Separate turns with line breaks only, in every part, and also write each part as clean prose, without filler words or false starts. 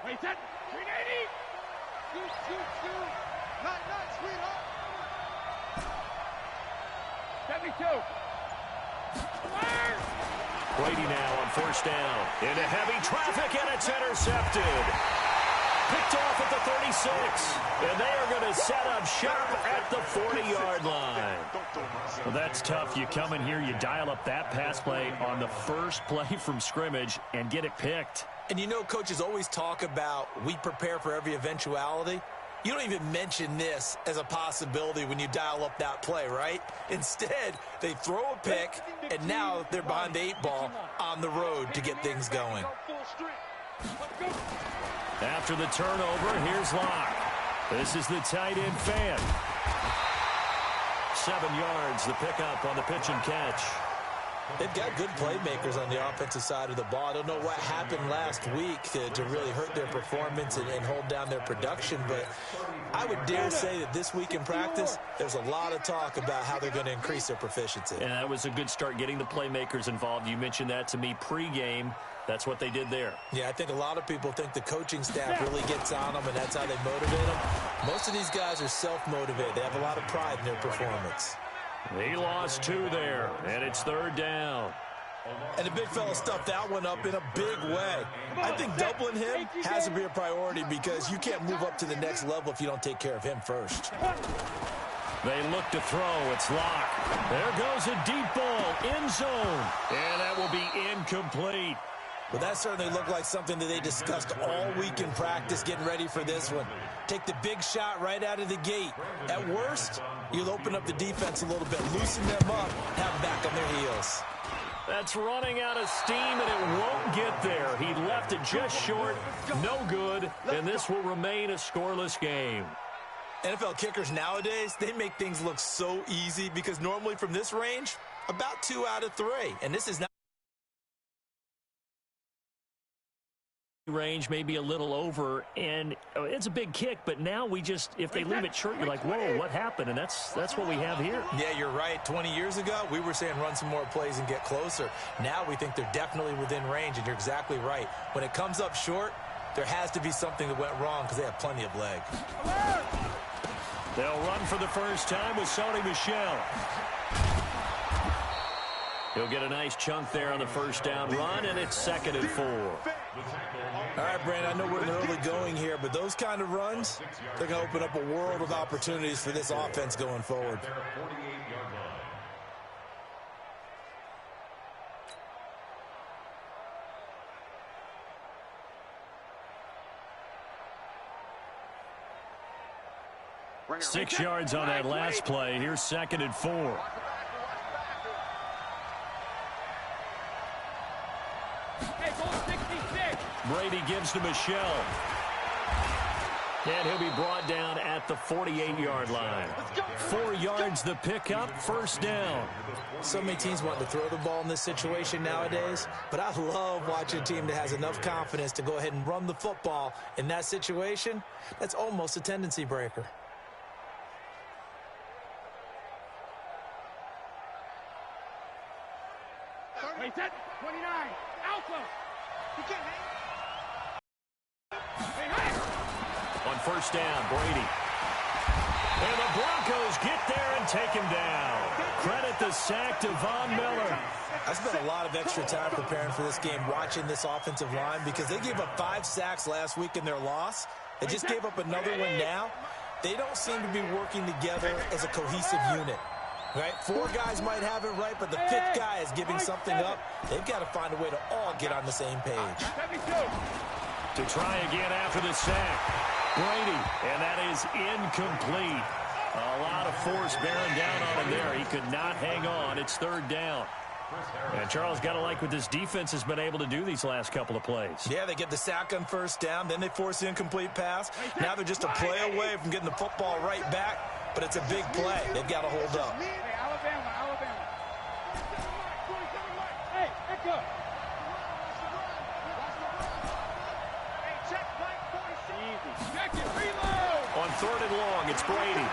Wait, set. 380. Shoot. Not, sweetheart. 72.
Brady now on first down. Into heavy traffic, and it's intercepted. Picked off at the 36. And they are going to set up shop at the 40-yard line. Well, that's tough. You come in here, you dial up that pass play on the first play from scrimmage and get it picked.
And you know, coaches always talk about we prepare for every eventuality. You don't even mention this as a possibility when you dial up that play, right? Instead, they throw a pick, and now they're behind the 8 ball on the road to get things going.
After the turnover, here's Locke. This is the tight end fan. 7 yards, the pickup on the pitch and catch.
They've got good playmakers on the offensive side of the ball. I don't know what happened last week to really hurt their performance and hold down their production, but I would dare say that this week in practice, there's a lot of talk about how they're going to increase their proficiency.
And that was a good start getting the playmakers involved. You mentioned that to me pregame. That's what they did there. Yeah,
I think a lot of people think the coaching staff really gets on them, and that's how they motivate them. Most of these guys are self-motivated. They have a lot of pride in their performance.
He lost 2 there, and it's 3rd down.
And the big fella stuffed that one up in a big way. I think doubling him has to be a priority because you can't move up to the next level if you don't take care of him first.
They look to throw. It's Locke. There goes a deep ball, end zone, and that will be incomplete.
Well, that certainly looked like something that they discussed all week in practice getting ready for this one. Take the big shot right out of the gate. At worst, you'll open up the defense a little bit, loosen them up, have them back on their heels.
That's running out of steam, and it won't get there. He left it just short, no good, and this will remain a scoreless game.
NFL kickers nowadays, they make things look so easy because normally from this range, about 2 out of 3, and this is not
range, maybe a little over, and it's a big kick, but now we just, if they leave it short, you're like, whoa, what happened? And that's what we have here.
Yeah, you're right. 20 years ago, we were saying run some more plays and get closer. Now we think they're definitely within range, and you're exactly right. When it comes up short, there has to be something that went wrong because they have plenty of leg.
They'll run for the first time with Sony Michel. He'll get a nice chunk there on the first down run, and it's 2nd and 4.
All right, Brandon, I know we're in the early going here, but those kind of runs, they're going to open up a world of opportunities for this offense going forward.
Six yards on that last play. Here's 2nd and 4. Brady gives to Michel. And he'll be brought down at the 48-yard line. 4 yards the pickup, first down.
So many teams want to throw the ball in this situation nowadays, but I love watching a team that has enough confidence to go ahead and run the football in that situation. That's almost a tendency breaker.
Wait, set. 29. Alpha. You can't hang.
On first down, Brady. And the Broncos get there and take him down. Credit the sack to Von Miller.
I spent a lot of extra time preparing for this game, watching this offensive line, because they gave up 5 sacks last week in their loss. They just gave up another one now. They don't seem to be working together as a cohesive unit. Right? 4 guys might have it right, but the 5th guy is giving something up. They've got to find a way to all get on the same page.
To try again after the sack. Brady, and that is incomplete. A lot of force bearing down on him there. He could not hang on. It's 3rd down. And Charles, got to like what this defense has been able to do these last couple of plays.
Yeah, they get the sack on first down, then they force the incomplete pass. Now they're just a play away from getting the football right back, but it's a big play. They've got to hold up.
Alabama. Hey, Echo.
On 3rd and long, it's Brady.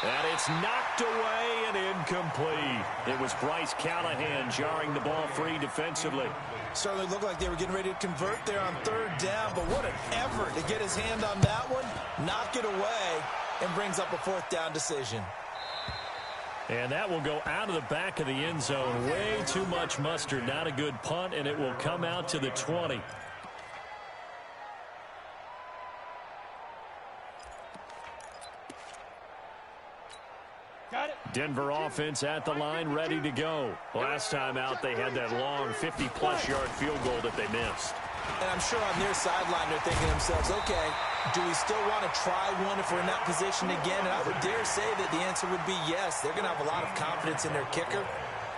And it's knocked Knocked away and incomplete. It was Bryce Callahan jarring the ball free defensively.
Certainly looked like they were getting ready to convert there on third down, but what an effort to get his hand on that one, knock it away, and brings up a fourth down decision.
And that will go out of the back of the end zone. Way too much mustard. Not a good punt, and it will come out to the 20. Denver offense at the line, ready to go. Last time out, they had that long 50-plus yard field goal that they missed.
And I'm sure on their sideline, they're thinking to themselves, okay, do we still want to try one if we're in that position again? And I would dare say that the answer would be yes. They're going to have a lot of confidence in their kicker.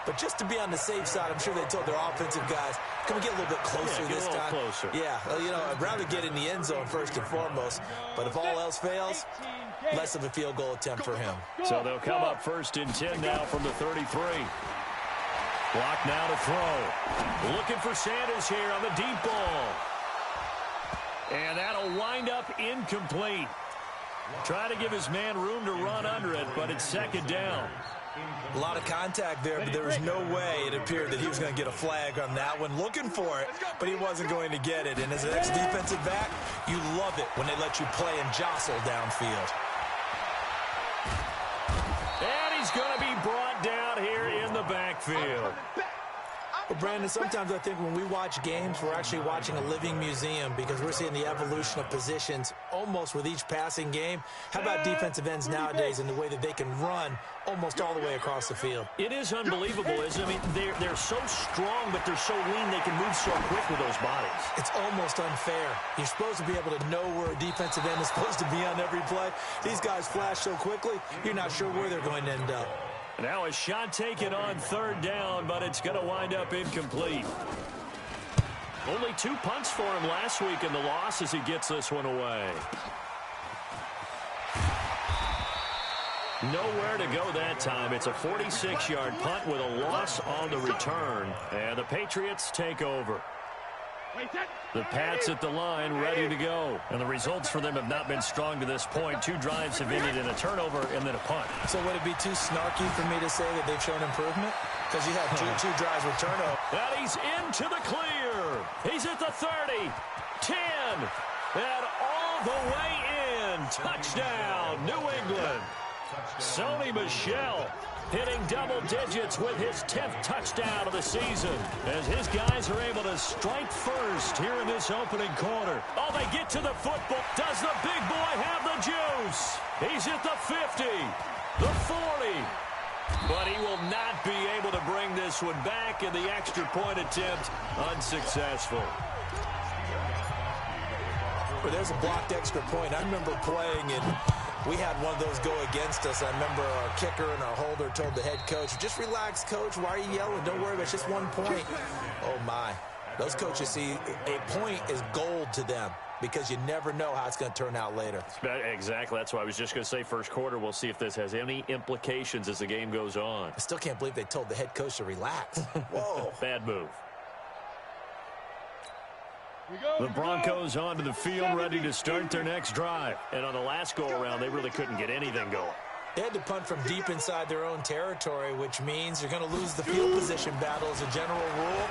But just to be on the safe side, I'm sure they told their offensive guys, can we get a little bit closer this time?
Closer.
Yeah, you know, I'd rather get in the end zone first and foremost. But if all else fails, less of a field goal attempt for him.
So they'll come up 1st and 10 now from the 33. Block now to throw. Looking for Sanders here on the deep ball. And that'll wind up incomplete. Try to give his man room to run under it, but it's 2nd down.
A lot of contact there, but there was no way it appeared that he was going to get a flag on that one. Looking for it, but he wasn't going to get it. And as an ex-defensive back, you love it when they let you play and jostle downfield.
And he's going to be brought down here in the backfield.
Well, Brandon, sometimes I think when we watch games, we're actually watching a living museum because we're seeing the evolution of positions almost with each passing game. How about defensive ends nowadays and the way that they can run almost all the way across the field?
It is unbelievable, isn't it? I mean, they're so strong, but they're so lean, they can move so quick with those bodies.
It's almost unfair. You're supposed to be able to know where a defensive end is supposed to be on every play. These guys flash so quickly, you're not sure where they're going to end up.
Now a shot taken on 3rd down, but it's going to wind up incomplete. Only 2 punts for him last week in the loss as he gets this one away. Nowhere to go that time. It's a 46-yard punt with a loss on the return. And the Patriots take over. The Pats at the line, ready to go. And the results for them have not been strong to this point. 2 drives have ended in a turnover and then a punt.
So would it be too snarky for me to say that they've shown improvement? Because you had two drives with turnover.
And he's into the clear. He's at the 30, 10, and all the way in. Touchdown, New England. Sony Michel hitting double digits with his 10th touchdown of the season as his guys are able to strike first here in this opening quarter. Oh, they get to the football. Does the big boy have the juice? He's at the 50, the 40. But he will not be able to bring this one back, and the extra point attempt unsuccessful.
Well, there's a blocked extra point. I remember playing and we had one of those go against us. I remember our kicker and our holder told the head coach, just relax, coach. Why are you yelling? Don't worry about it. It's just 1 point. Oh, my. Those coaches see a point is gold to them because you never know how it's going to turn out later.
Exactly. That's why I was just going to say 1st quarter. We'll see if this has any implications as the game goes on.
I still can't believe they told the head coach to relax. Whoa.
Bad move. The Broncos onto the field, ready to start their next drive. And on the last go-around, they really couldn't get anything going.
They had to punt from deep inside their own territory, which means you're going to lose the field position battle as a general rule.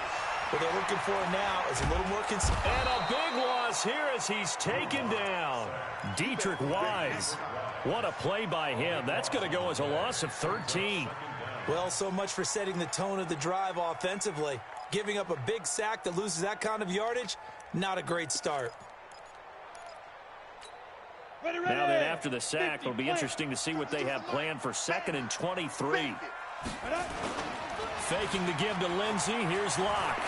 What they're looking for now is a little more consistent.
And a big loss here as he's taken down. Dietrich Wise. What a play by him. That's going to go as a loss of 13.
Well, so much for setting the tone of the drive offensively. Giving up a big sack that loses that kind of yardage, not a great start.
Now then, after the sack, it'll be interesting to see what they have planned for 2nd and 23. Faking the give to Lindsey. Here's Locke.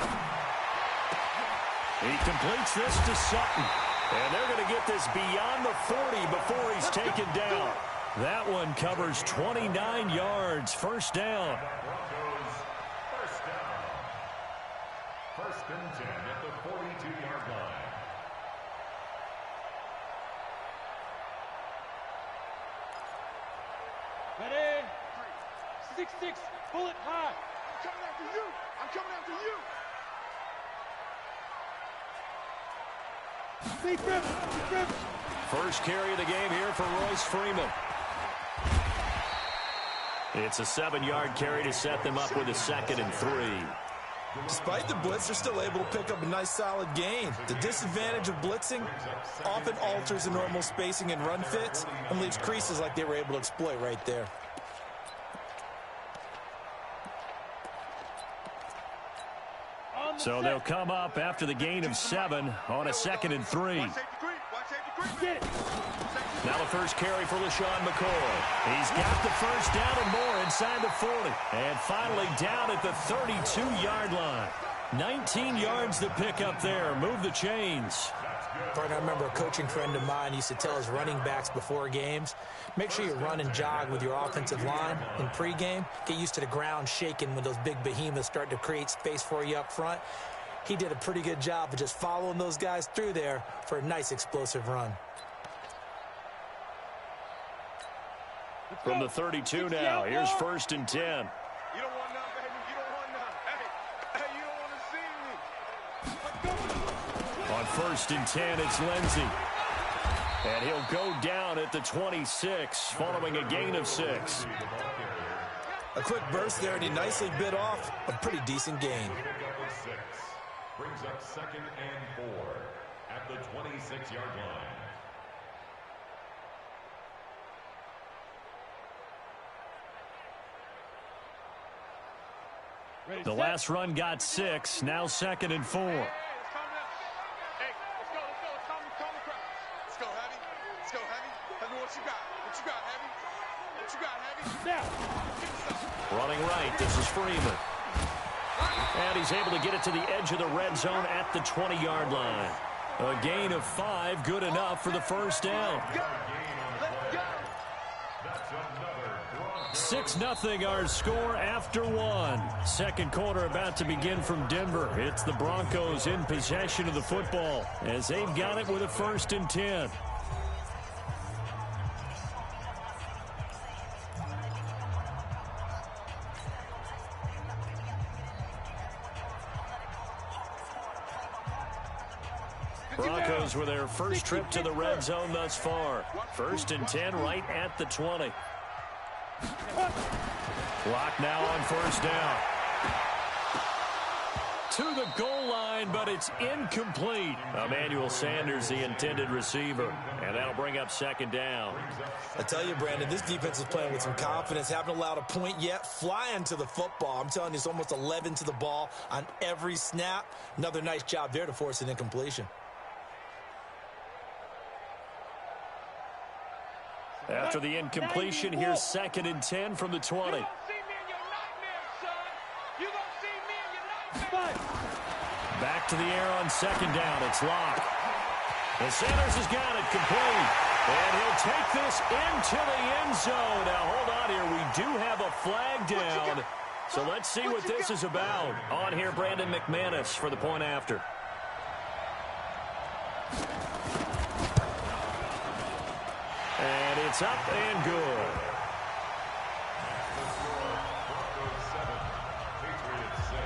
He completes this to Sutton. And they're going to get this beyond the 40 before he's taken down. That one covers 29 yards. 1st down.
1st and 10 at the 42-yard line.
Ready? 6-6, bullet high. I'm coming after you. I'm coming after you. Big rip.
First carry of the game here for Royce Freeman. It's a 7-yard carry to set them up with a 2nd and 3.
Despite the blitz, they're still able to pick up a nice solid gain. The disadvantage of blitzing often alters the normal spacing and run fits and leaves creases like they were able to exploit right there.
So they'll come up after the gain of 7 on a 2nd and 3. Now the first carry for LaShawn McCoy. He's got the first down and more inside the 40. And finally down at the 32-yard line. 19 yards to pick up there. Move the chains.
I remember a coaching friend of mine used to tell his running backs before games, make sure you run and jog with your offensive line in pregame. Get used to the ground shaking when those big behemoths start to create space for you up front. He did a pretty good job of just following those guys through there for a nice explosive run.
From the 32 now, here's 1st and 10.
You don't want none, baby. You don't want none. Hey, you don't want to see me.
On 1st and 10, it's Lindsey. And he'll go down at the 26, following a gain of 6.
A quick burst there, and he nicely bit off a pretty decent gain.
Brings up 2nd and 4 at the 26-yard line.
The last run got 6, now 2nd and 4.
Hey, let's go. Let's calm the crowd. Let's go, Heavy. Let's go, Heavy. Tell me what you got. What you got, Heavy? What you got, Heavy? Now.
Running right, this is Freeman. And he's able to get it to the edge of the red zone at the 20-yard line. A gain of 5, good enough for the first down. 6-0 our score after 1. Second quarter about to begin from Denver. It's the Broncos in possession of the football as they've got it with a 1st and 10. Broncos with their first trip to the red zone thus far. 1st and 10 right at the 20. Clock now on 1st down. To the goal line, but it's incomplete. Emmanuel Sanders, the intended receiver. And that'll bring up 2nd down.
I tell you, Brandon, this defense is playing with some confidence. Haven't allowed a point yet. Flying to the football. I'm telling you, it's almost 11 to the ball on every snap. Another nice job there to force an incompletion.
After the incompletion, here's 2nd and 10 from the 20. Back to the air on 2nd down. It's Locke. And Sanders has got it complete. And he'll take this into the end zone. Now, hold on here. We do have a flag down. So let's see what this is about. On here, Brandon McManus for the point after. And it's up and good.
Broncos 7, Patriots 6.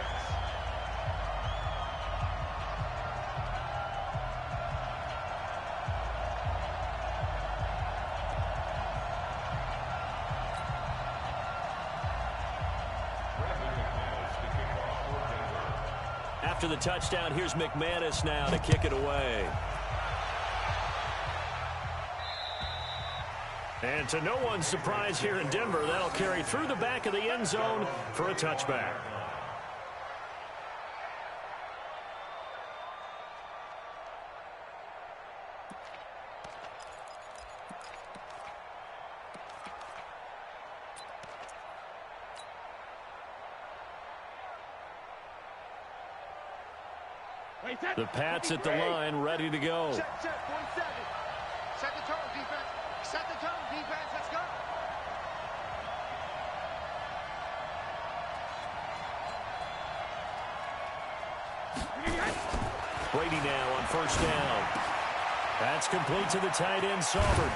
After the touchdown, here's McManus now to kick it away. And to no one's surprise here in Denver, that'll carry through the back of the end zone for a touchback. The Pats at the line, ready to go.
Set, 1-7. Set the tone, defense. Set the tone, defense. Let's go.
Brady now on 1st down. That's complete to the tight end, Saubert.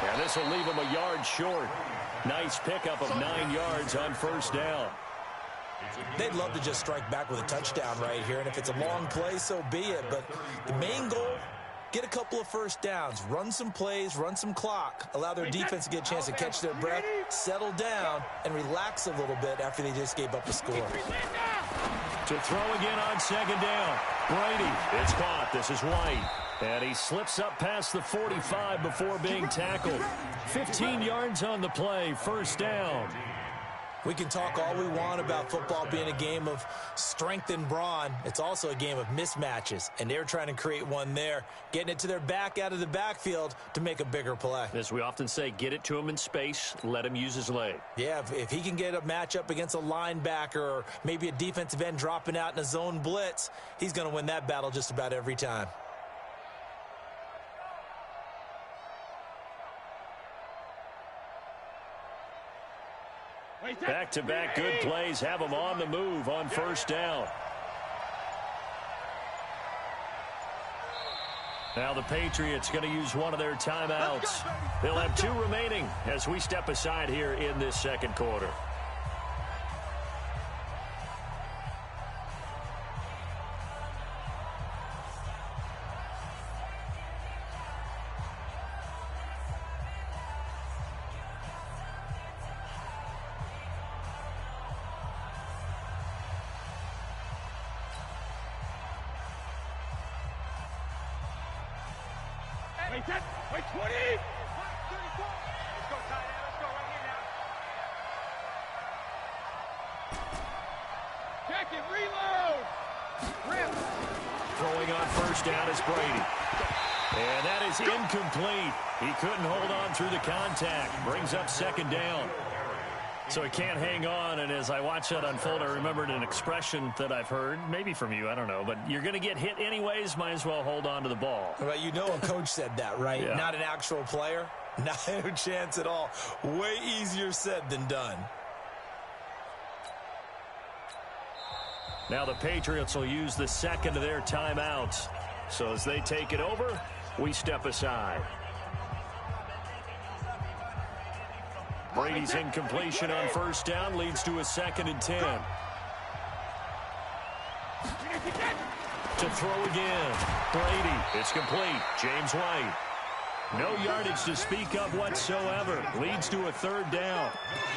And this will leave him a yard short. Nice pickup of 9 yards on 1st down.
They'd love to just strike back with a touchdown right here, and if it's a long play, so be it. But the main goal, get a couple of first downs, run some plays, run some clock, allow their defense to get a chance to catch their breath, settle down, and relax a little bit after they just gave up a score.
To throw again on second down. Brady, it's caught. This is White. And he slips up past the 45 before being tackled. 15 yards on the play, first down.
We can talk all we want about football being a game of strength and brawn. It's also a game of mismatches, and they're trying to create one there, getting it to their back out of the backfield to make a bigger play.
As we often say, get it to him in space, let him use his leg.
Yeah, if he can get a matchup against a linebacker or maybe a defensive end dropping out in a zone blitz, he's going to win that battle just about every time.
Back-to-back good plays have him on the move on first down. Now the Patriots going to use one of their timeouts. They'll have 2 remaining as we step aside here in this second quarter.
Wait, 20! Let's go, tight end. Let's go right here now. Check it, reload! Rip!
Throwing on first down is Brady. And that is incomplete. He couldn't hold on through the contact. Brings up second down. So he can't hang on, and as I watch that unfold, I remembered an expression that I've heard, maybe from you, I don't know, but you're going to get hit anyways, might as well hold on to the ball.
Well, you know a coach said that, right?
Yeah.
Not an actual player. Not a chance at all. Way easier said than done.
Now the Patriots will use the second of their timeouts. So as they take it over, we step aside. Brady's incompletion on first down leads to a 2nd and 10. To throw again. Brady, it's complete. James White. No yardage to speak of whatsoever. Leads to a 3rd down.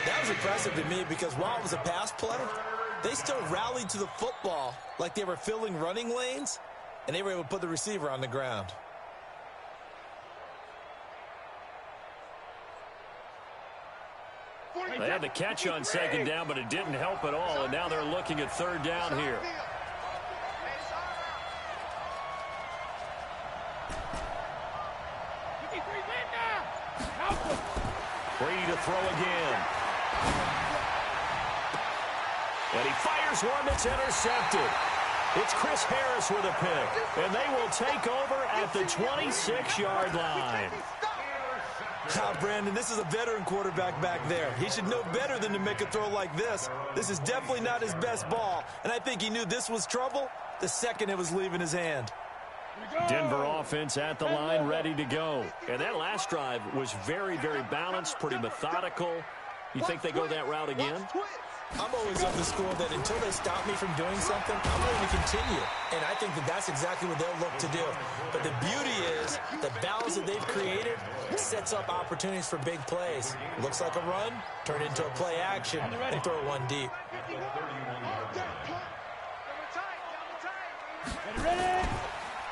That was impressive to me because while it was a pass play, they still rallied to the football like they were filling running lanes, and they were able to put the receiver on the ground.
They had the catch on second down, but it didn't help at all, and now they're looking at 3rd down here. Brady to throw again. And he fires one that's intercepted. It's Chris Harris with a pick, and they will take over at the 26-yard line.
Brandon, this is a veteran quarterback back there. He should know better than to make a throw like this. This is definitely not his best ball, and I think he knew this was trouble the second it was leaving his hand.
Denver offense at the line, ready to go. And that last drive was very, very balanced, pretty methodical. You think they go that route again?
I'm always of the school that until they stop me from doing something, I'm going to continue. And I think that that's exactly what they'll look to do. But the beauty is the balance that they've created sets up opportunities for big plays. Looks like a run, turn it into a play action, and throw it one deep.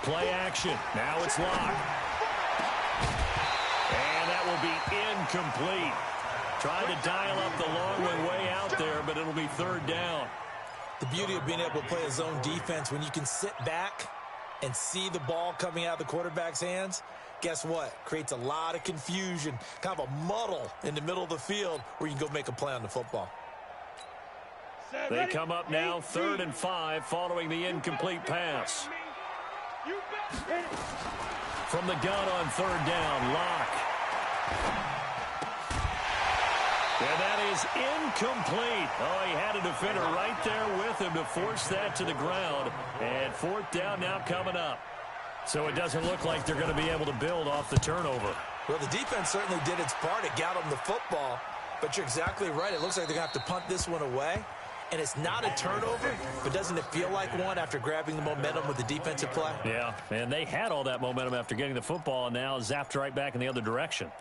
Play action. Now it's locked. And that will be incomplete. Trying to dial up the long one way out there, but it'll be 3rd down.
The beauty of being able to play a zone defense when you can sit back and see the ball coming out of the quarterback's hands, guess what? Creates a lot of confusion, kind of a muddle in the middle of the field where you can go make a play on the football.
They come up now 3rd and 5 following the incomplete pass. From the gun on 3rd down, Locke. And that is incomplete. Oh, he had a defender right there with him to force that to the ground. And 4th down now coming up. So it doesn't look like they're going to be able to build off the turnover.
Well, the defense certainly did its part. It got them the football. But you're exactly right. It looks like they're going to have to punt this one away. and it's not a turnover, but doesn't it feel like one after grabbing the momentum with the defensive play?
Yeah, and they had all that momentum after getting the football, and now zapped right back in the other direction.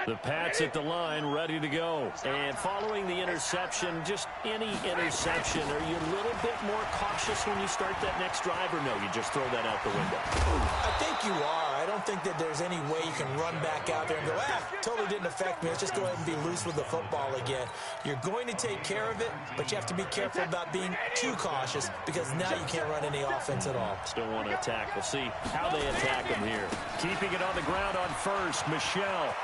The Pats at the line, ready to go. And following the interception, just any interception, are you a little bit more cautious when you start that next drive, or no, you just throw that out the window?
I think you are. I don't think that there's any way you can run back out there and go, totally didn't affect me. Let's just go ahead and be loose with the football again. You're going to take care of it, but you have to be careful about being too cautious because now you can't run any offense at all.
Still want to attack. We'll see how they attack him here. Keeping it on the ground on first, Michel.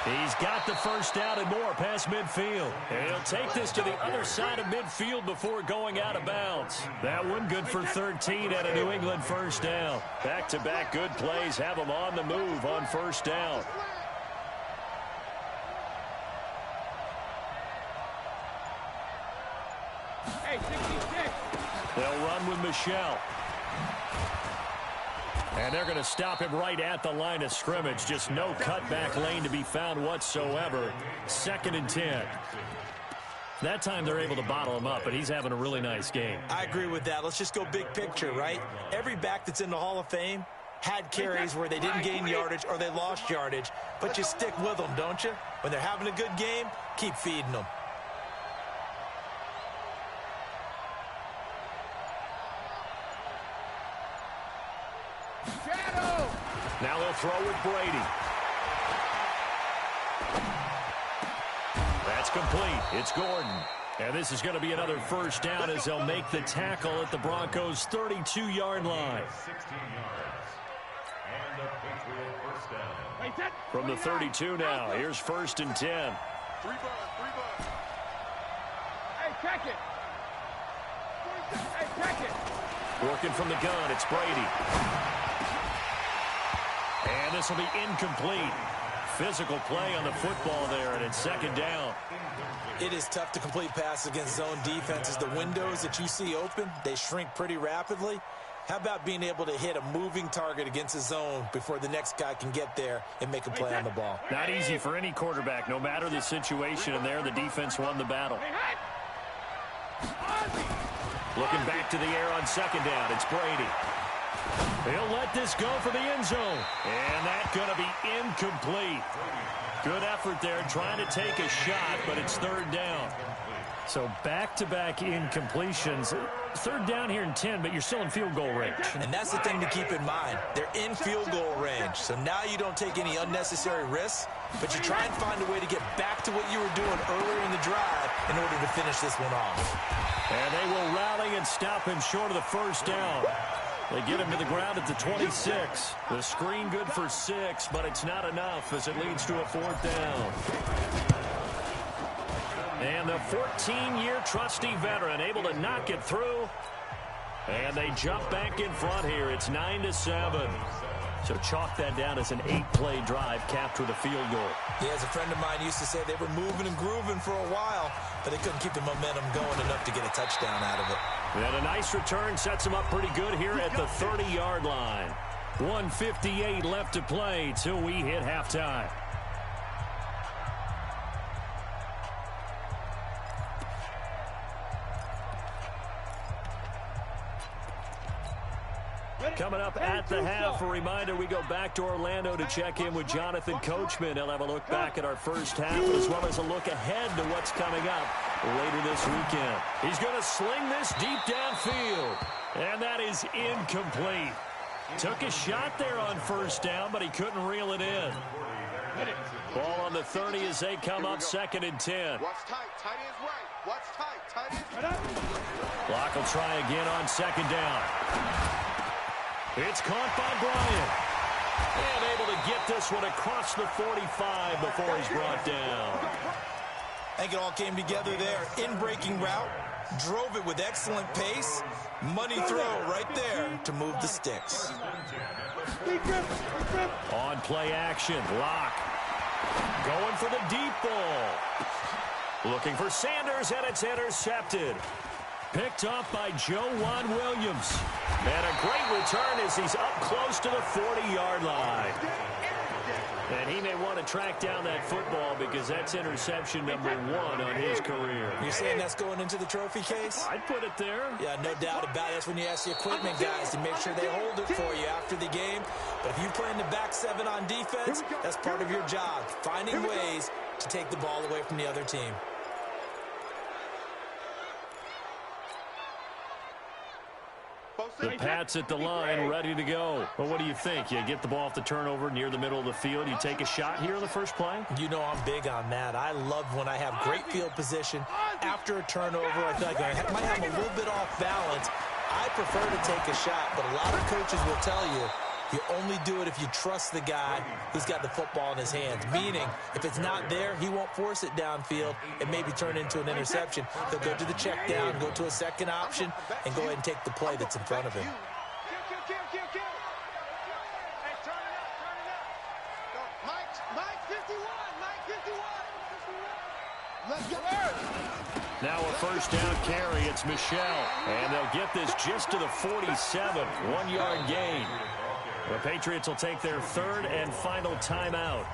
He's got the first down and more past midfield. And he'll take this to the other side of midfield before going out of bounds. That one good for 13 at a New England first down. Back-to-back good plays have him on the move on first down.
Hey, 66.
They'll run with Michel. And they're going to stop him right at the line of scrimmage. Just no cutback lane to be found whatsoever. 2nd and 10. That time they're able to bottle him up, but he's having a really nice game.
I agree with that. Let's just go big picture, right? Every back that's in the Hall of Fame had carries where they didn't gain yardage or they lost yardage, but you stick with them, don't you? When they're having a good game, keep feeding them.
Now they'll throw with Brady. That's complete. It's Gordon. And this is going to be another first down as they'll make the tackle at the Broncos' 32-yard line.
16 yards. And a Patriot first down.
From the 32 now, here's 1st and 10.
3 bud. Hey, check it. Hey, check it.
Working from the gun, it's Brady. And this will be incomplete. Physical play on the football there, and it's 2nd down.
It is tough to complete passes against zone defenses. The windows that you see open, they shrink pretty rapidly. How about being able to hit a moving target against a zone before the next guy can get there and make a play on the ball?
Not easy for any quarterback, no matter the situation, and there the defense won the battle. Looking back to the air on 2nd down, it's Brady. He'll let this go for the end zone. And that's going to be incomplete. Good effort there trying to take a shot, but it's 3rd down. So back-to-back incompletions. 3rd down here in 10, but you're still in field goal range.
And that's the thing to keep in mind. They're in field goal range. So now you don't take any unnecessary risks, but you try and find a way to get back to what you were doing earlier in the drive in order to finish this one off.
And they will rally and stop him short of the first down. They get him to the ground at the 26. The screen good for 6, but it's not enough as it leads to a 4th down. And the 14-year trusty veteran able to knock it through. And they jump back in front here. It's 9-7. So chalk that down as an 8-play drive capped with a field goal.
Yeah, as a friend of mine used to say, they were moving and grooving for a while, but they couldn't keep the momentum going enough to get a touchdown out of it.
And a nice return sets them up pretty good here at the 30-yard line. 1:58 left to play till we hit halftime. Coming up at the half, a reminder, we go back to Orlando to check in with Jonathan Coachman. He'll have a look back at our first half as well as a look ahead to what's coming up later this weekend. He's going to sling this deep downfield, and that is incomplete. Took a shot there on first down, but he couldn't reel it in. Ball on the 30 as they come up 2nd and 10.
Watch tight. Tight end's right. Watch tight. Tight end's
Block will try again on 2nd down. It's caught by Bryant. And able to get this one across the 45 before he's brought down.
I think it all came together there. In-breaking route, drove it with excellent pace. Money throw right there to move the sticks.
On play action, Locke. Going for the deep ball. Looking for Sanders, and it's intercepted. Picked off by Joejuan Williams. And a great return as he's up close to the 40-yard line. And he may want to track down that football because that's interception number 1 on his career.
You're saying that's going into the trophy case?
I'd put it there.
Yeah, no doubt about it. That's when you ask the equipment guys to make sure they hold it for you after the game. But if you play in the back 7 on defense, that's part of your job, finding ways to take the ball away from the other team.
The Pats at the line, ready to go. Well, what do you think? You get the ball off the turnover near the middle of the field. You take a shot here in the first play?
You know I'm big on that. I love when I have great field position. After a turnover, I feel like I might have a little bit off balance. I prefer to take a shot, but a lot of coaches will tell you you only do it if you trust the guy who's got the football in his hands. Meaning, if it's not there, he won't force it downfield and maybe turn into an interception. He'll go to the check down, go to a second option, and go ahead and take the play that's in front of him.
Now a first down carry. It's Michelle. And they'll get this just to the 47. 1-yard gain. The Patriots will take their 3rd and final timeout,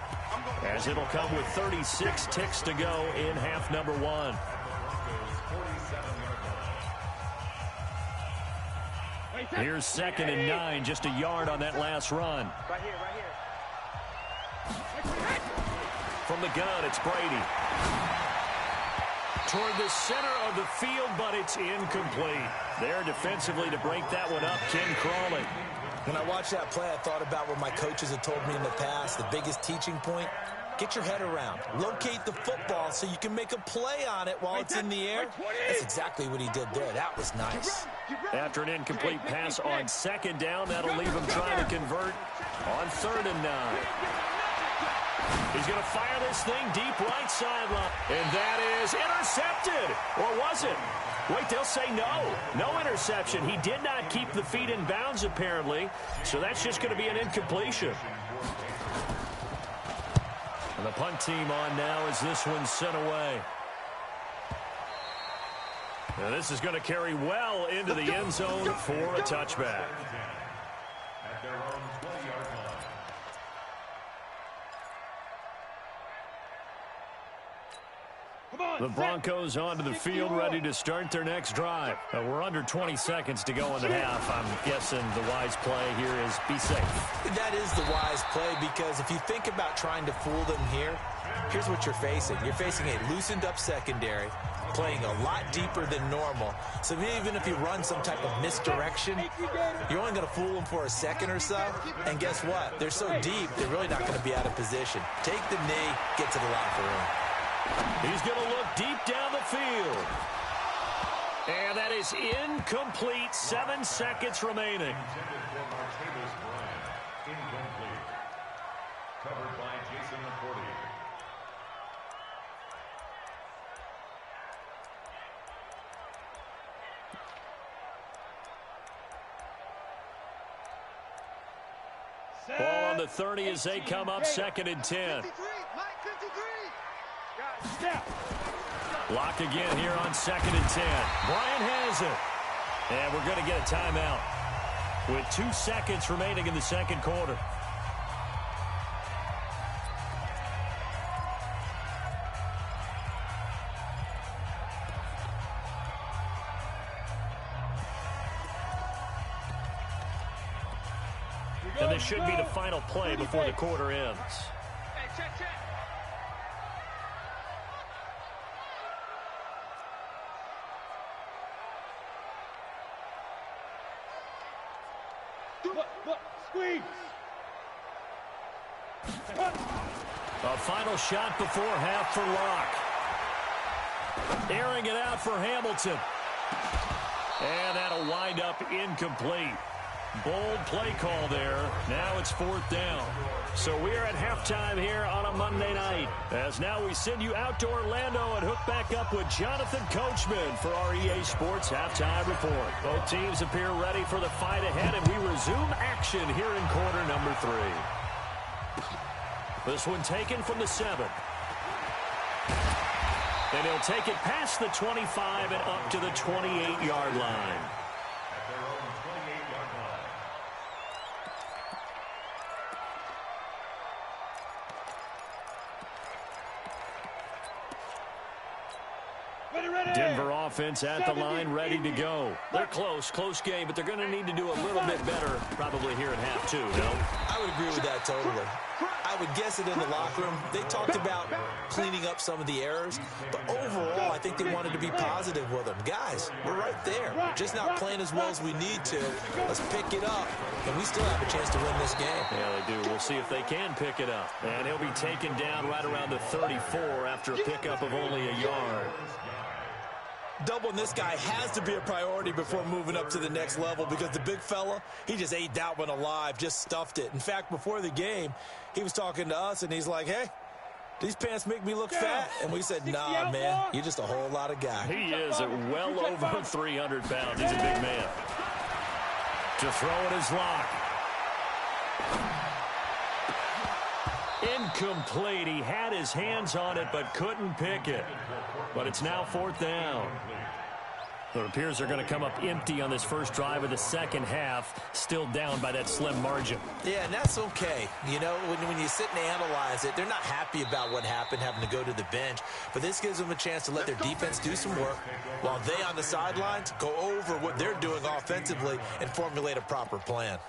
as it'll come with 36 ticks to go in half number 1. Here's 2nd and 9, just a yard on that last run.
Right here.
From the gun, it's Brady. Toward the center of the field, but it's incomplete. There defensively to break that one up, Ken Crawley.
When I watched that play, I thought about what my coaches had told me in the past. The biggest teaching point, get your head around. Locate the football so you can make a play on it while it's in the air. That's exactly what he did there. That was nice.
After an incomplete pass on 2nd down, that'll leave him trying to convert on 3rd and 9. He's going to fire this thing deep right sideline. And that is intercepted. Or was it? Wait, they'll say no. No interception. He did not keep the feet in bounds, apparently. So that's just going to be an incompletion. And the punt team on now as this one's sent away. Now this is going to carry well into the end zone for a touchback.
At their own 20-yard line.
The Broncos onto the field, ready to start their next drive. We're under 20 seconds to go in the half. I'm guessing the wise play here is be safe.
That is the wise play, because if you think about trying to fool them here, here's what you're facing. You're facing a loosened up secondary, playing a lot deeper than normal. So even if you run some type of misdirection, you're only going to fool them for a second or so. And guess what? They're so deep, they're really not going to be out of position. Take the knee, get to the locker room.
He's going to look deep down the field. And that is incomplete. 7 seconds remaining.
Intended for Martavis Bryant. Incomplete. Covered by Jason McCourty.
Ball on the 30 as they come up 2nd and 10. Lock again here on 2nd and 10. Bryant has it. And we're going to get a timeout with 2 seconds remaining in the second quarter. And this should be the final play before the quarter ends.
Hey, check. Look, squeeze.
A final shot before half for Locke. Airing it out for Hamilton. And that'll wind up incomplete. Bold play call there. Now it's 4th down. So we're at halftime here on a Monday night. As now we send you out to Orlando and hook back up with Jonathan Coachman for our EA Sports Halftime Report. Both teams appear ready for the fight ahead, and we resume action here in quarter number 3. This one taken from the 7. And he'll take it past the 25 and up to the 28-yard line.
At their own 28-yard line.
offense at the line, ready to go. They're close game, but they're going to need to do a little bit better probably here in half two, no?
I would agree with that totally. I would guess it in the locker room. They talked about cleaning up some of the errors, but overall, I think they wanted to be positive with them. Guys, we're right there. Just not playing as well as we need to. Let's pick it up, and we still have a chance to win this game.
Yeah, they do. We'll see if they can pick it up. And he'll be taken down right around the 34 after a pickup of only a yard.
Doubling this guy has to be a priority before moving up to the next level because the big fella, he just ate that one alive, just stuffed it. In fact, before the game, he was talking to us, and he's like, hey, these pants make me look fat. And we said, nah, man, you're just a whole lot of guy.
He is at well over 300 pounds. He's a big man. To throw it is Locke. Incomplete. He had his hands on it but couldn't pick it. But it's now 4th down. It appears they're going to come up empty on this first drive of the second half, still down by that slim margin.
Yeah, and that's okay. You know, when you sit and analyze it, they're not happy about what happened, having to go to the bench. But this gives them a chance to let their defense do some work while they on the sidelines go over what they're doing offensively and formulate a proper plan.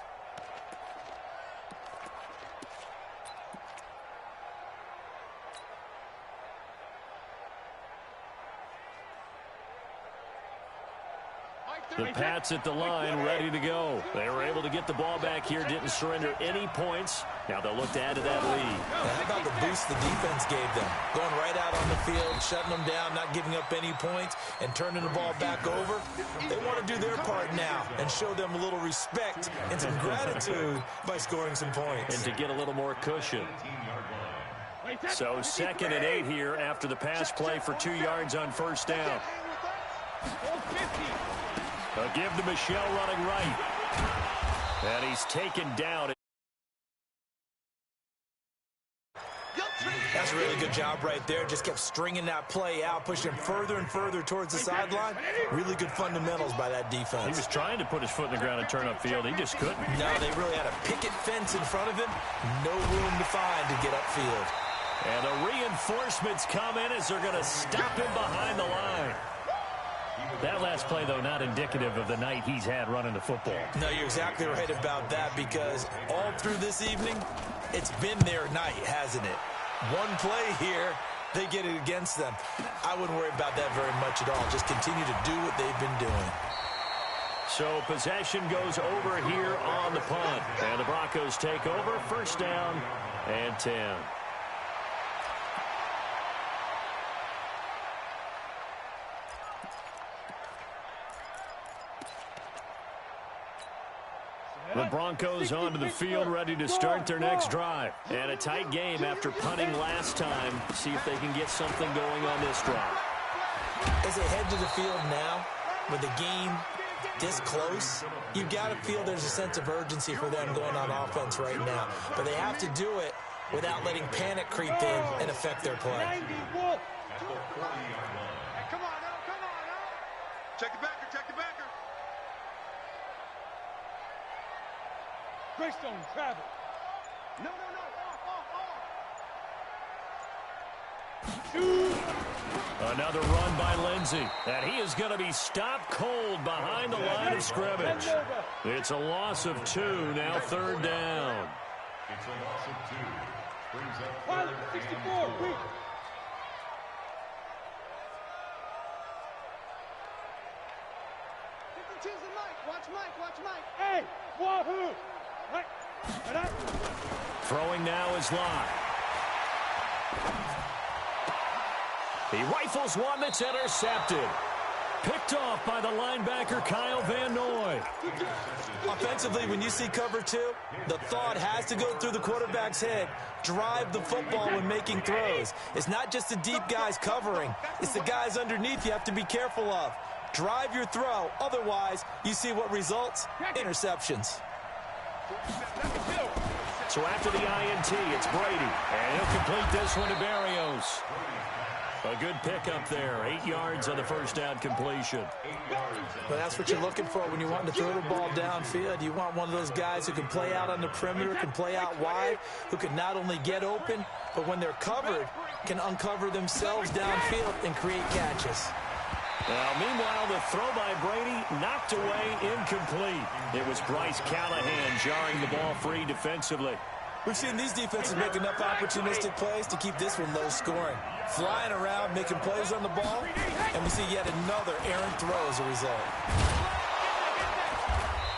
The Pats at the line, ready to go. They were able to get the ball back here, didn't surrender any points. Now they'll look to add to that lead.
How about the boost the defense gave them? Going right out on the field, shutting them down, not giving up any points, and turning the ball back over. They want to do their part now and show them a little respect and some gratitude by scoring some points.
And to get a little more cushion. So 2nd and 8 here after the pass play for 2 yards on first down. A give to Michelle running right. And he's taken down.
That's a really good job right there. Just kept stringing that play out, pushing further and further towards the sideline. Really good fundamentals by that defense.
He was trying to put his foot in the ground and turn upfield. He just couldn't.
No, they really had a picket fence in front of him. No room to find to get upfield.
And the reinforcements come in as they're going to stop him behind the line. That last play, though, not indicative of the night he's had running the football.
No, you're exactly right about that because all through this evening, it's been their night, hasn't it? One play here, they get it against them. I wouldn't worry about that very much at all. Just continue to do what they've been doing.
So possession goes over here on the punt. And the Broncos take over. First down and 10. The Broncos onto the field, ready to start their next drive. And a tight game after punting last time. See if they can get something going on this drive.
As they head to the field now, with the game this close, you've got to feel there's a sense of urgency for them going on offense right now. But they have to do it without letting panic creep in and affect their play.
Hey, come on now. Check the backer, check the backer.
Greystone, travel.
No.
Another run by Lindsey. And he is going to be stopped cold behind the line of scrimmage. It's a loss of 2, now 3rd down.
It's a loss of 2. Brings up
Pilot 64, quick.
Watch Mike.
Hey, wahoo. Right.
Throwing now is Locke. He rifles one that's intercepted. Picked off by the linebacker Kyle Van Noy.
Offensively, when you see cover 2, the thought has to go through the quarterback's head. Drive the football when making throws. It's not just the deep guys covering. It's the guys underneath you have to be careful of. Drive your throw. Otherwise, you see what results? Interceptions.
So after the INT, it's Brady. And he'll complete this one to Berrios. A good pickup there. 8 yards on the first down completion.
But that's what you're looking for when you want to throw the ball downfield. You want one of those guys who can play out on the perimeter, can play out wide, who can not only get open, but when they're covered, can uncover themselves downfield and create catches.
Now, meanwhile, the throw by Brady knocked away, incomplete. It was Bryce Callahan jarring the ball free defensively.
We've seen these defenses make enough opportunistic plays to keep this one low scoring. Flying around, making plays on the ball, and we see yet another errant throw as a result.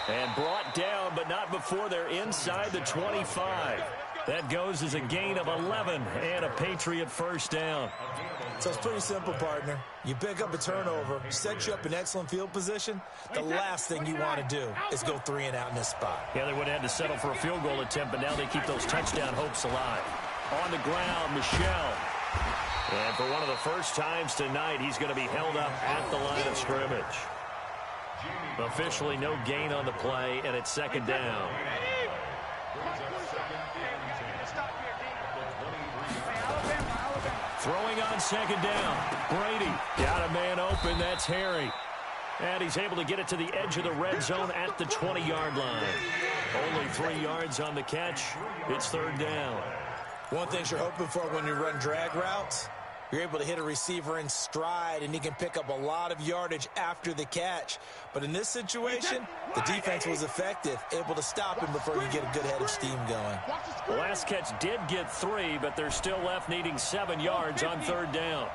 And brought down, but not before they're inside the 25. That goes as a gain of 11 and a Patriot first down.
So it's pretty simple, partner. You pick up a turnover, set you up in excellent field position. The last thing you want to do is go 3 and out in this spot.
Yeah, they would have had to settle for a field goal attempt, but now they keep those touchdown hopes alive. On the ground, Michel. And for one of the first times tonight, he's going to be held up at the line of scrimmage. Officially no gain on the play, and it's second down. Throwing on second down. Brady got a man open. That's Harry. And he's able to get it to the edge of the red zone at the 20-yard line. Only 3 yards on the catch. It's third down.
One thing you're hoping for when you run drag routes, you're able to hit a receiver in stride, and he can pick up a lot of yardage after the catch. But in this situation, the defense was effective, able to stop him before you get a good head of steam going.
The last catch did get 3, but they're still left needing 7 yards on third down.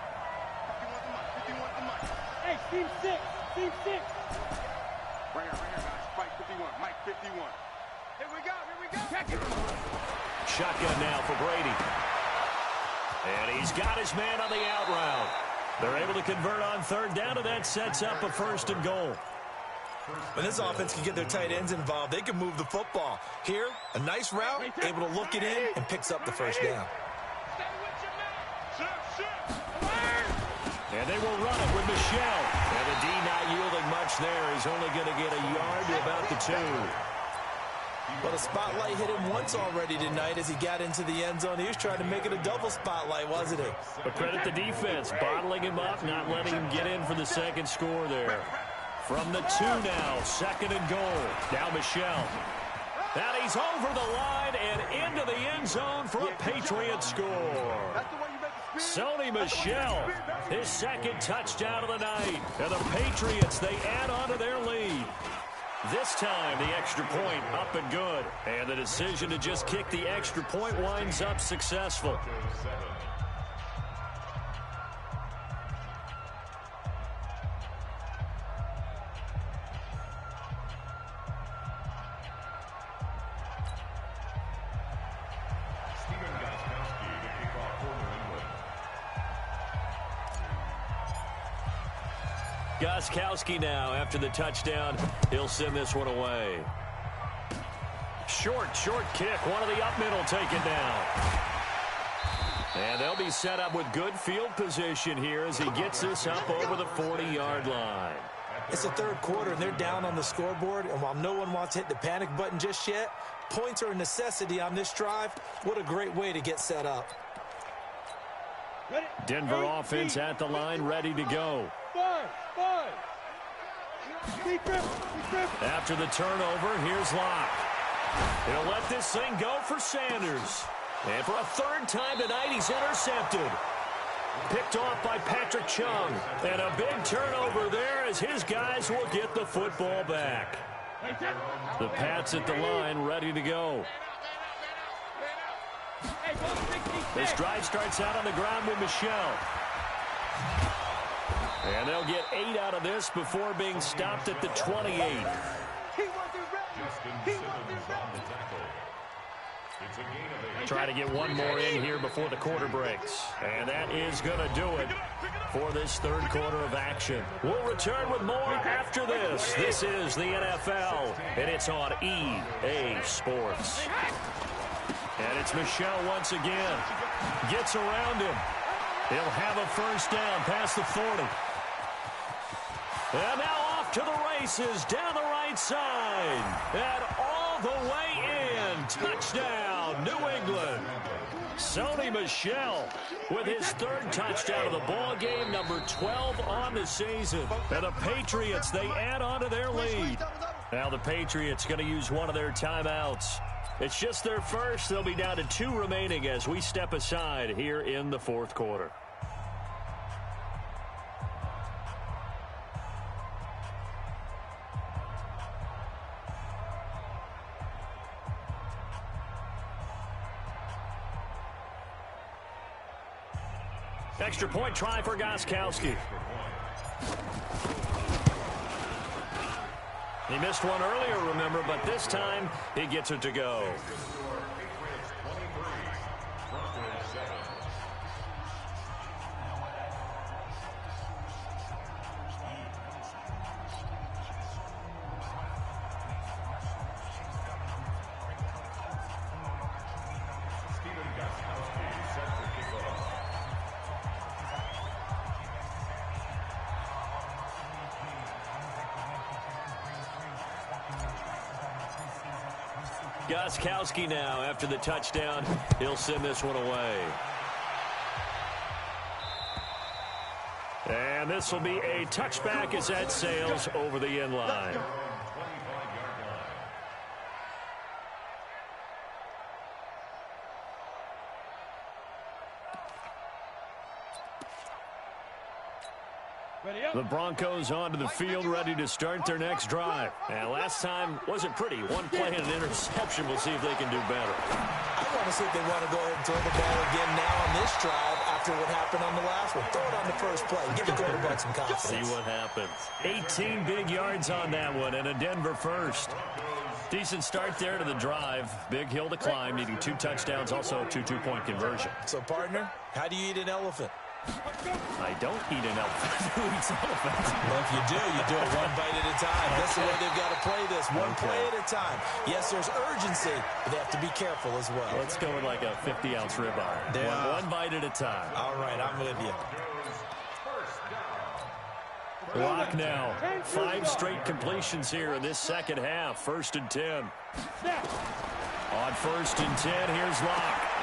Hey, team 6. Team 6.
Right here, guys. Mike 51. Mike 51. Here we go.
Shotgun now for Brady. And he's got his man on the out route. They're able to convert on third down, and that sets up a first and goal.
When this offense can get their tight ends involved, they can move the football. Here, a nice route, able to look it in, and picks up the first down.
And they will run it with Michel. And the D not yielding much there. He's only going to get a yard to about the 2.
But a spotlight hit him once already tonight as he got into the end zone. He was trying to make it a double spotlight, wasn't he?
But credit the defense, bottling him up, not letting him get in for the second score there. From the 2 now, second and goal. Now Michel. Now he's over the line and into the end zone for a Patriot score. Sony Michel, his second touchdown of the night. And the Patriots, they add on to their lead. This time, the extra point up and good. And the decision to just kick the extra point winds up successful. Gostkowski now after the touchdown. He'll send this one away. Short kick. One of the up middle taken down. And they'll be set up with good field position here as he gets this up over the 40-yard line.
It's the third quarter, and they're down on the scoreboard. And while no one wants to hit the panic button just yet, points are a necessity on this drive. What a great way to get set up.
Denver offense at the line, ready to go. After the turnover, here's Locke. He'll let this thing go for Sanders. And for a third time tonight, he's intercepted. Picked off by Patrick Chung. And a big turnover there as his guys will get the football back. The Pats at the line, ready to go. This drive starts out on the ground with Michel. And they'll get 8 out of this before being stopped at the 28. Try to get one more in here before the quarter breaks. And that is going to do it for this third quarter of action. We'll return with more after this. This is the NFL, and it's on EA Sports. And it's Michel once again. Gets around him. He'll have a first down past the 40. And now off to the races down the right side. And all the way in. Touchdown, New England. Sony Michel with his third touchdown of the ball game, number 12 on the season. And the Patriots, they add on to their lead. Now the Patriots going to use one of their timeouts. It's just their first. They'll be down to 2 remaining as we step aside here in the fourth quarter. Extra point try for Gostkowski. He missed one earlier, remember, but this time he gets it to go. Gostkowski now, after the touchdown, he'll send this one away. And this will be a touchback as that sails over the end line. The Broncos onto the field, ready to start their next drive. And last time wasn't pretty. One play and an interception. We'll see if they can do better.
I want to see if they want to go ahead and throw the ball again now on this drive after what happened on the last one. Throw it on the first play. Give the quarterback some confidence.
See what happens. 18 big yards on that one and a Denver first. Decent start there to the drive. Big hill to climb, needing 2 touchdowns, also a 2 two-point conversion.
So, partner, how do you eat an elephant?
I don't eat an elephant. Who eats elephants?
Well, if you do it one bite at a time. That's the way they've got to play this. One play at a time. Yes, there's urgency, but they have to be careful as well.
Let's go with like a 50-ounce ribeye. One bite at a time.
All right, I'm with you.
Lock now. 5 straight completions here in this second half. 1st and 10. On 1st and 10, here's Lock.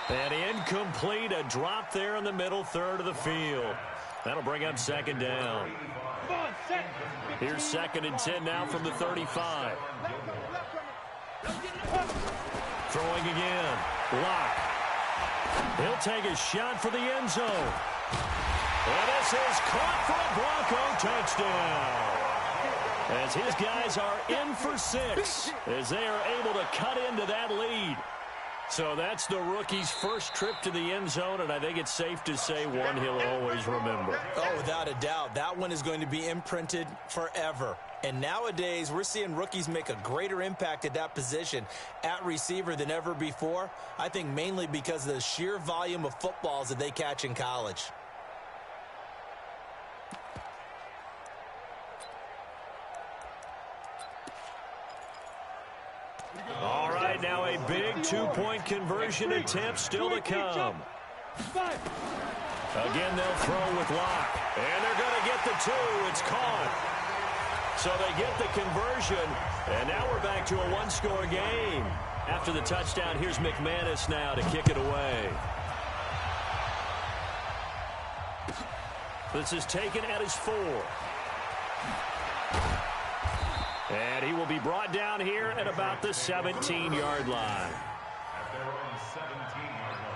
And incomplete, a drop there in the middle third of the field. That'll bring up 2nd down. Here's 2nd and 10 now from the 35. Throwing again. Lock. He'll take a shot for the end zone. And this is caught for a Bronco touchdown. As his guys are in for 6, as they are able to cut into that lead. So that's the rookie's first trip to the end zone, and I think it's safe to say one he'll always remember.
Oh, without a doubt. That one is going to be imprinted forever. And nowadays, we're seeing rookies make a greater impact at that position at receiver than ever before. I think mainly because of the sheer volume of footballs that they catch in college.
All right, now a big 2-point conversion attempt still to come. Again, they'll throw with Lock. And they're going to get the 2. It's caught. So they get the conversion, and now we're back to a 1-score game. After the touchdown, here's McManus now to kick it away. This is taken at his 4. And he will be brought down here at about the 17-yard line.
At their own 17-yard line.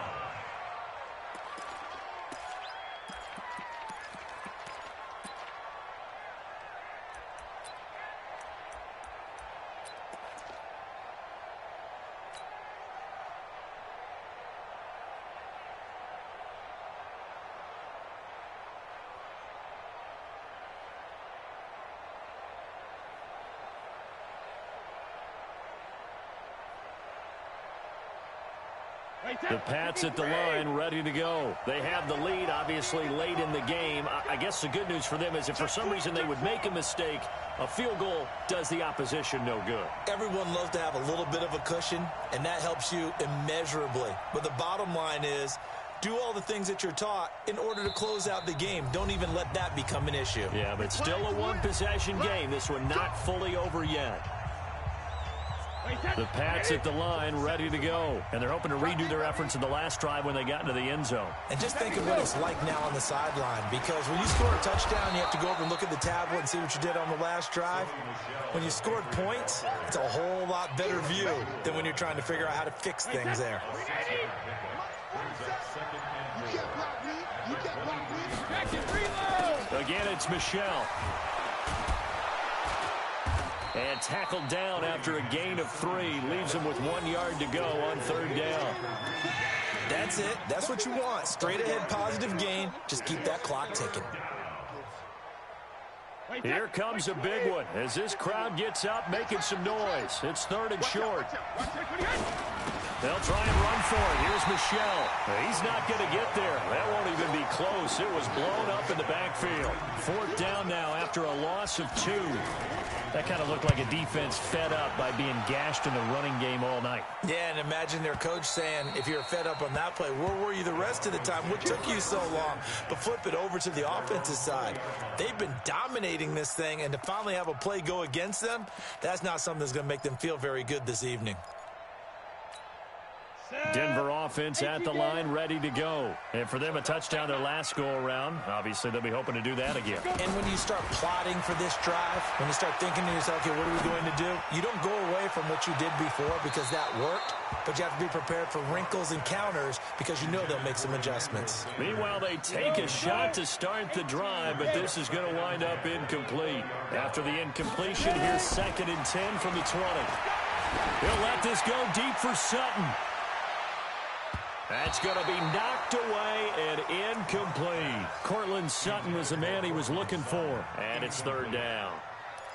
The Pats at the line, ready to go. They have the lead, obviously, late in the game. I guess the good news for them is if for some reason they would make a mistake, a field goal does the opposition no good.
Everyone loves to have a little bit of a cushion, and that helps you immeasurably. But the bottom line is, do all the things that you're taught in order to close out the game. Don't even let that become an issue.
Yeah, but still a one-possession game. This one not fully over yet. The Pats at the line, ready to go. And they're hoping to redo their efforts in the last drive when they got into the end zone.
And just think of what it's like now on the sideline, because when you score a touchdown, you have to go over and look at the tablet and see what you did on the last drive. When you scored points, it's a whole lot better view than when you're trying to figure out how to fix things there.
Again, it's Michelle. And tackled down after a gain of 3. Leaves him with 1 yard to go on 3rd down.
That's it. That's what you want. Straight ahead positive gain. Just keep that clock ticking.
Here comes a big one as this crowd gets up making some noise. It's 3rd and short. They'll try and run for it. Here's Michelle. He's not going to get there. That won't even be close. It was blown up in the backfield. 4th down now after a loss of 2. That kind of looked like a defense fed up by being gashed in the running game all night.
Yeah, and imagine their coach saying, if you're fed up on that play, where were you the rest of the time? What took you so long? But flip it over to the offensive side. They've been dominating this thing, and to finally have a play go against them, that's not something that's going to make them feel very good this evening.
Denver offense at the line, ready to go. And for them, a touchdown their last go-around. Obviously, they'll be hoping to do that again.
And when you start plotting for this drive, when you start thinking to yourself, okay, what are we going to do? You don't go away from what you did before because that worked, but you have to be prepared for wrinkles and counters because you know they'll make some adjustments.
Meanwhile, they take a shot to start the drive, but this is going to wind up incomplete. After the incompletion, here's 2nd and 10 from the 20. He'll let this go deep for Sutton. That's going to be knocked away and incomplete. Cortland Sutton was the man he was looking for, and it's 3rd down.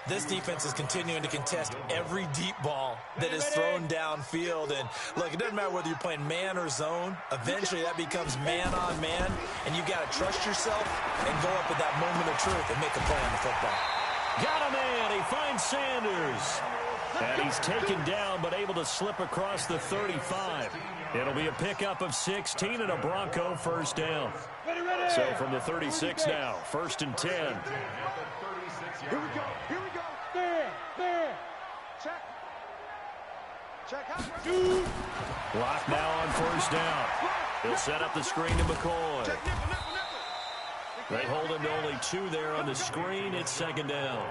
This defense is continuing to contest every deep ball that is thrown downfield. And, look, it doesn't matter whether you're playing man or zone. Eventually, that becomes man-on-man, and you've got to trust yourself and go up at that moment of truth and make a play on the football.
Got a man. He finds Sanders. And he's taken down but able to slip across the 35. It'll be a pickup of 16 and a Bronco 1st down. So from the 36 now, 1st and 10.
Here we go. Here we go. There. Check.
Block now on 1st down. He'll set up the screen to McCoy. They hold him to only 2 there on the screen. It's 2nd down.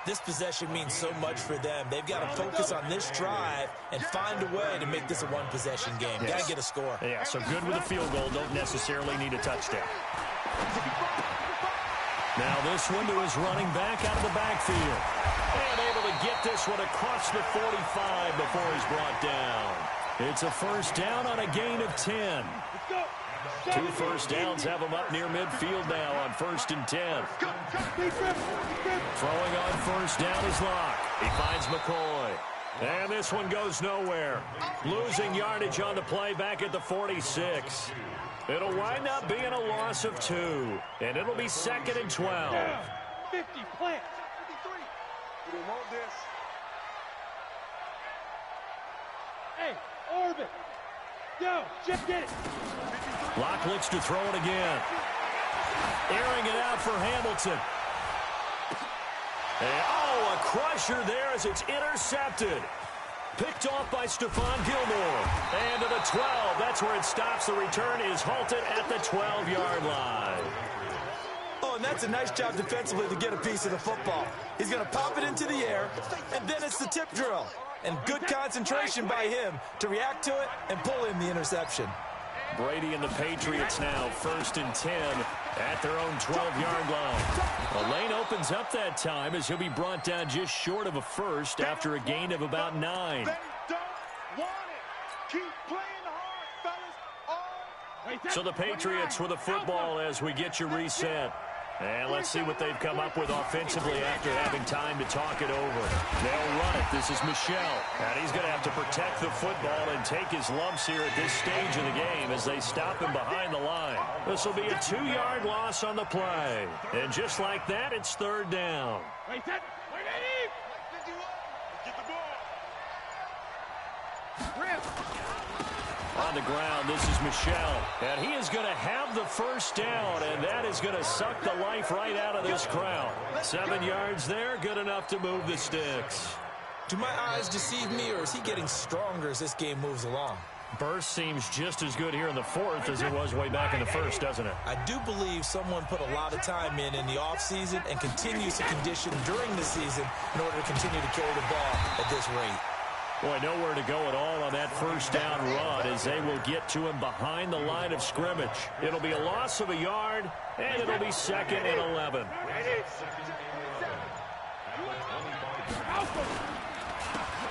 This possession means so much for them. They've got to focus on this drive and find a way to make this a one-possession game.
Yes.
Got to get a score.
Yeah, so good with a field goal. Don't necessarily need a touchdown. Now this one to his running back out of the backfield. And able to get this one across the 45 before he's brought down. It's a 1st down on a gain of 10. 2 1st downs have him up near midfield now on 1st and 10. Throwing on 1st down is Locke. He finds McCoy. And this one goes nowhere. Losing yardage on the play back at the 46. It'll wind up being a loss of 2. And it'll be 2nd and 12.
50 plant.
53. We don't want this.
Hey, Orbit. Yo, just get it.
Locke looks to throw it again. Airing it out for Hamilton. And, a crusher there as it's intercepted. Picked off by Stephon Gilmore. And to the 12. That's where it stops. The return is halted at the 12-yard line.
Oh, and that's a nice job defensively to get a piece of the football. He's going to pop it into the air, and then it's the tip drill. And good concentration by him to react to it and pull in the interception.
Brady and the Patriots now 1st and 10 at their own 12-yard line. The lane opens up that time as he'll be brought down just short of a first after a gain of about 9.
They don't want it. Keep playing hard, fellas.
So the Patriots with the football as we get you reset. And let's see what they've come up with offensively after having time to talk it over. They'll run it. This is Michelle. And he's going to have to protect the football and take his lumps here at this stage of the game as they stop him behind the line. This will be a 2-yard loss on the play. And just like that, it's 3rd down.
Wait, that.
Get the ball.
Rip.
On the ground, this is Michelle. And he is going to have the 1st down, and that is going to suck the life right out of this crowd. 7 yards there, good enough to move the sticks.
Do my eyes deceive me, or is he getting stronger as this game moves along?
Burst seems just as good here in the 4th as it was way back in the 1st, doesn't it?
I do believe someone put a lot of time in the offseason and continues to condition during the season in order to continue to carry the ball at this rate.
Boy, nowhere to go at all on that 1st down run as they will get to him behind the line of scrimmage. It'll be a loss of a yard, and it'll be 2nd and 11.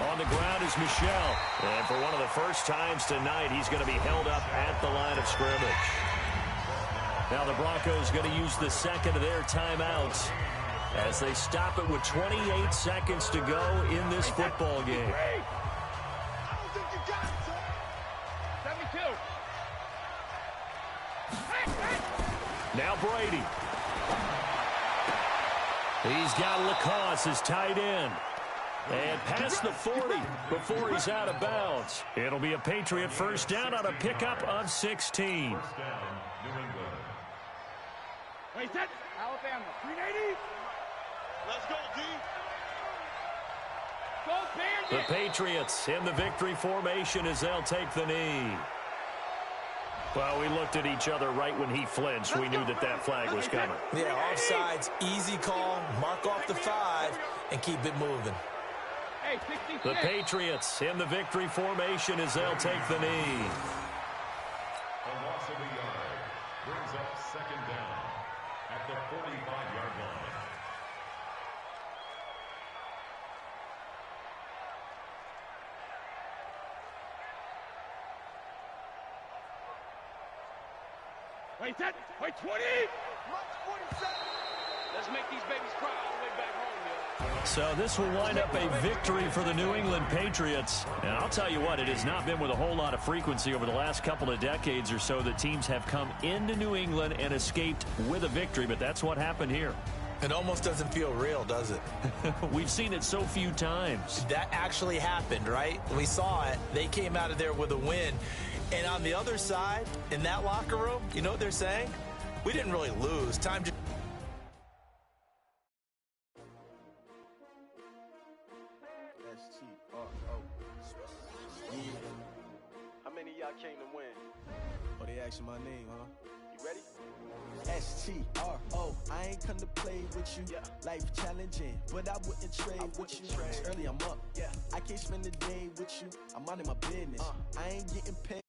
On the ground is Michel. And for one of the first times tonight, he's going to be held up at the line of scrimmage. Now the Broncos going to use the second of their timeouts as they stop it with 28 seconds to go in this football game. Now Brady. He's got Lacoste as tight end. And past the 40 before he's out of bounds. It'll be a Patriot first down on a pickup of 16.
First down, New England.
Wait, that's Alabama. 380.
Let's go, D.
Go, Bears.
The Patriots in the victory formation as they'll take the knee. Well, we looked at each other right when he flinched. We knew that that flag was coming.
Yeah, offsides, easy call, mark off the 5, and keep it moving.
Hey,
the Patriots in the victory formation as they'll take the knee.
A loss of a yard brings up second down at the 45-yard line.
Wait, that. Wait, 20.
Let's make these babies cry all the way back home, man.
So this will wind up a victory for the New England Patriots. And I'll tell you what, it has not been with a whole lot of frequency over the last couple of decades or so that teams have come into New England and escaped with a victory, but that's what happened here.
It almost doesn't feel real, does it?
We've seen it so few times.
That actually happened, right? We saw it. They came out of there with a win. And on the other side, in that locker room, you know what they're saying? We didn't really lose. Time to...
How many of y'all came to win?
Oh, they asking my name, huh?
You ready?
S-T-R-O, I ain't come to play with you.
Yeah.
Life challenging, but I wouldn't trade with you. It's early, I'm up.
Yeah.
I can't spend the day with you. I'm minding my business. I ain't getting paid.